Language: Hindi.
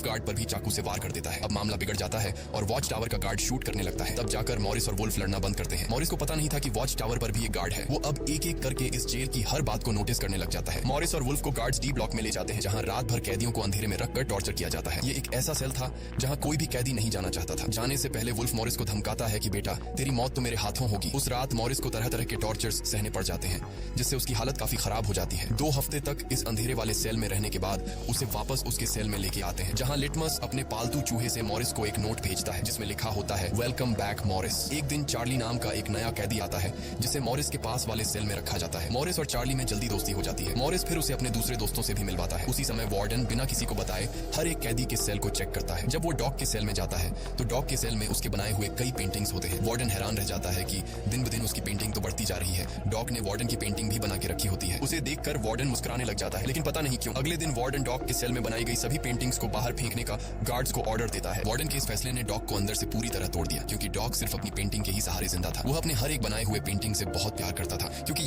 गार्ड पर भी चाकू से वार कर देता है। अब मामला बिगड़ जाता है और वॉच टावर का गार्ड शूट करने लगता है। तब जाकर मॉरिस और वुल्फ लड़ना बंद करते हैं। मॉरिस को पता नहीं था कि वॉच टावर पर भी एक गार्ड है। वो अब एक एक करके इस जेल की हर बात को नोटिस करने लग जाता है। मॉरिस और वुल्फ को गार्ड्स डी ब्लॉक में ले जाते हैं, जहां रात भर कैदियों को अंधेरे में रखकर टॉर्चर किया जाता है। ये एक ऐसा सेल था जहां कोई भी कैदी नहीं जाना चाहता था। जाने से पहले वुल्फ मॉरिस को धमकाता है कि बेटा तेरी मौत तो मेरे हाथों होगी। उस रात मॉरिस को तरह तरह के टॉर्चर्स सहने पड़ जाते हैं, जिससे उसकी हालत काफी खराब हो जाती है। 2 हफ्ते तक इस अंधेरे वाले सेल में रहने के बाद उसे वापस उसके सेल में लेके आते हैं, जहां लिटमस अपने पालतू चूहे से मॉरिस को एक नोट भेजता है जिसमें लिखा होता है वेलकम बैक मॉरिस। एक दिन चार्ली नाम का एक नया कैदी आता है जिसे मॉरिस के पास वाले सेल में रखा जाता है। मॉरिस और चार्ली में जल्दी दोस्ती हो जाती है। मॉरिस फिर उसे अपने दूसरे दोस्तों से भी मिलवाता है। उसी समय वार्डन बिना किसी को बताए हर एक कैदी के सेल को चेक करता है। जब वो डॉग के सेल में जाता है तो डॉग के सेल में उसके बनाए हुए कई पेंटिंग्स होते हैं। वार्डन हैरान रह जाता है कि दिन ब दिन उसकी पेंटिंग तो बढ़ती जा रही है। डॉग ने वार्डन की पेंटिंग भी बना के रखी होती है। उसे देखकर वार्डन मुस्कुराने लग जाता है, लेकिन पता नहीं क्यों अगले दिन वार्डन डॉग के सेल में बनाई गई सभी पेंटिंग्स को बाहर फेंकने का गार्ड्स को ऑर्डर देता है। वार्डन के इस फैसले ने डॉग को अंदर से पूरी तरह तोड़ दिया, क्योंकि डॉग सिर्फ अपनी पेंटिंग के ही सहारे जिंदा था। वो अपने हर एक बनाए हुए पेंटिंग से बहुत प्यार करता था, क्योंकि